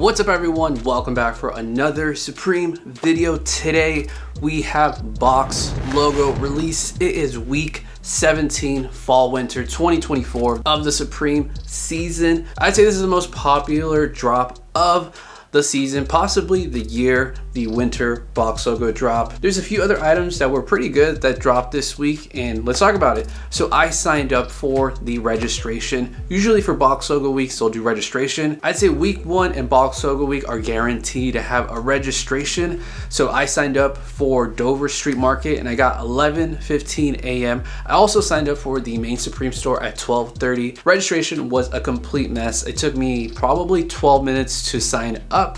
What's up everyone, welcome back for another Supreme video. Today we have Box logo release. It is week 17 fall winter 2024 of the Supreme season. I'd say this is the most popular drop of the season, possibly the year, the winter Box logo drop. There's a few other items that were pretty good that dropped this week, and let's talk about it. So I signed up for the registration. Usually for Box logo weeks, they'll do registration. I'd say week 1 and Box logo week are guaranteed to have a registration. So I signed up for Dover Street Market and I got 11:15 a.m. I also signed up for the main Supreme store at 12:30. Registration was a complete mess. It took me probably 12 minutes to sign up,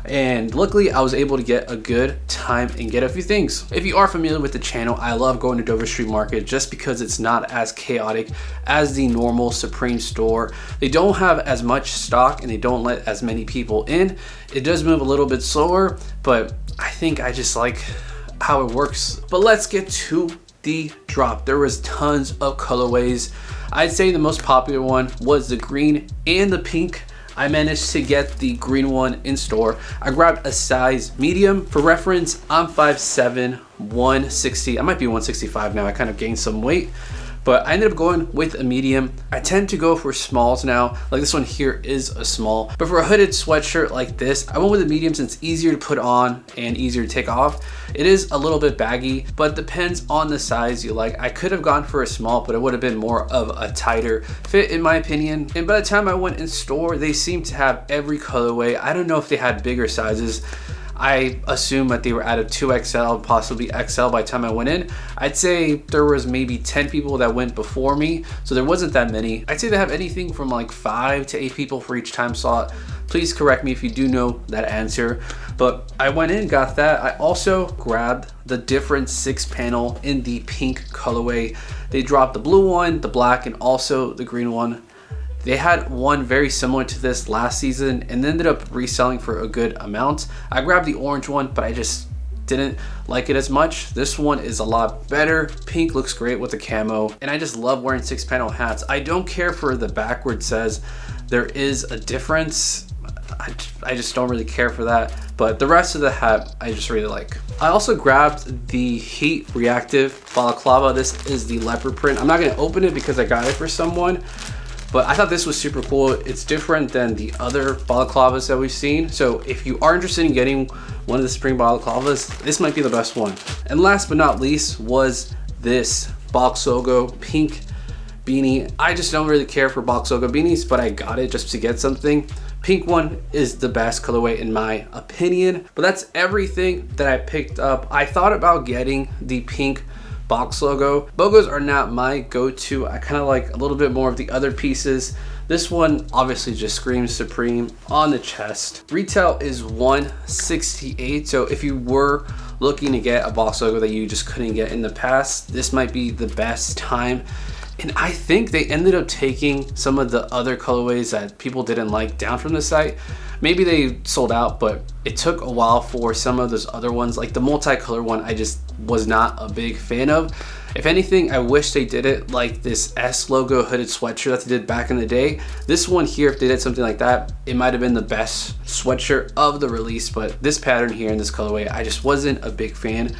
and luckily I was able to get a good time and get a few things. If you are familiar with the channel, I love going to Dover Street Market just because it's not as chaotic as the normal Supreme store. They don't have as much stock and they don't let as many people in. It does move a little bit slower, but I think I just like how it works. But let's get to the drop. There was tons of colorways. I'd say the most popular one was the green and the pink. I managed to get the green one in store. I grabbed a size medium. For reference, I'm 5'7", 160. I might be 165 now. I kind of gained some weight, but I ended up going with a medium. I tend to go for smalls now. Like this one here is a small, but for a hooded sweatshirt like this, I went with a medium since it's easier to put on and easier to take off. It is a little bit baggy, but depends on the size you like. I could have gone for a small, but it would have been more of a tighter fit in my opinion. And by the time I went in store, they seemed to have every colorway. I don't know if they had bigger sizes. I assume that they were out of 2XL, possibly XL by the time I went in. I'd say there was maybe 10 people that went before me, so there wasn't that many. I'd say they have anything from like 5 to 8 people for each time slot. Please correct me if you do know that answer. But I went in, got that. I also grabbed the different 6-panel in the pink colorway. They dropped the blue one, the black, and also the green one. They had one very similar to this last season and ended up reselling for a good amount. I grabbed the orange one, but I just didn't like it as much. This one is a lot better. Pink looks great with the camo, and I just love wearing 6-panel hats. I don't care for the backward says. There is a difference. I just don't really care for that, but the rest of the hat I just really like. I also grabbed the heat reactive balaclava. This is the leopard print. I'm not going to open it because I got it for someone, but I thought this was super cool. It's different than the other balaclavas that we've seen. So if you are interested in getting one of the Supreme balaclavas, this might be the best one. And last but not least was this Box logo pink beanie. I just don't really care for Box logo beanies, but I got it just to get something. Pink one is the best colorway in my opinion. But that's everything that I picked up. I thought about getting the pink Box logo. Logos are not my go-to. I kind of like a little bit more of the other pieces. This one obviously just screams Supreme on the chest. Retail is $168. So if you were looking to get a Box logo that you just couldn't get in the past, this might be the best time. And I think they ended up taking some of the other colorways that people didn't like down from the site. Maybe they sold out, but it took a while for some of those other ones. Like the multicolor one, I just was not a big fan of. If anything, I wish they did it like this S logo hooded sweatshirt that they did back in the day. This one here, if they did something like that, it might have been the best sweatshirt of the release, but this pattern here in this colorway, I just wasn't a big fan.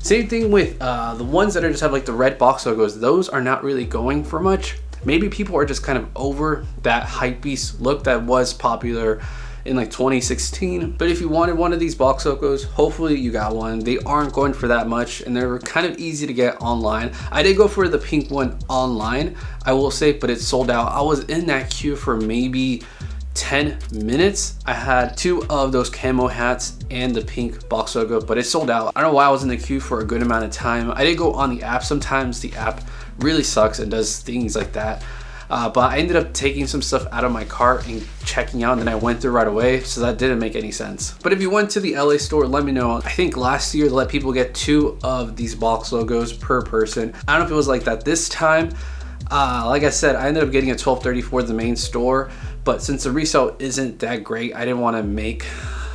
Same thing with the ones that are just have like the red box logos. Those are not really going for much. Maybe people are just kind of over that hypebeast look that was popular in like 2016. But if you wanted one of these Box logos, hopefully you got one. They aren't going for that much and they're kind of easy to get online. I did go for the pink one online, I will say, but it sold out. I was in that queue for maybe 10 minutes. I had 2 of those camo hats and the pink Box logo, but it sold out. I don't know why I was in the queue for a good amount of time. I did go on the app. Sometimes the app really sucks and does things like that. But I ended up taking some stuff out of my cart and checking out, and then I went through right away, so that didn't make any sense. But if you went to the LA store, let me know. I think last year they let people get 2 of these Box logos per person. I don't know if it was like that this time. Like I said, I ended up getting a $12.30 for the main store, but since the resale isn't that great, I didn't want to make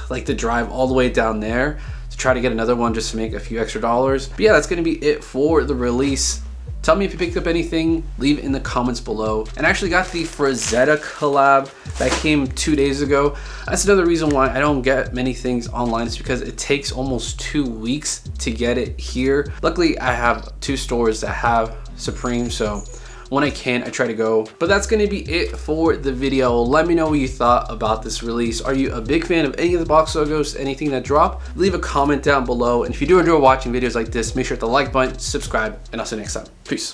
like the drive all the way down there to try to get another one just to make a few extra dollars. But yeah, that's going to be it for the release Tell me if you picked up anything, leave it in the comments below. And I actually got the Frazetta collab that came 2 days ago. That's another reason why I don't get many things online. It's because it takes almost 2 weeks to get it here. Luckily, I have 2 stores that have Supreme, so when I can, I try to go. But that's gonna be it for the video. Let me know what you thought about this release. Are you a big fan of any of the box logos, anything that drop? Leave a comment down below. And if you do enjoy watching videos like this, make sure to hit the like button, subscribe, and I'll see you next time. Peace.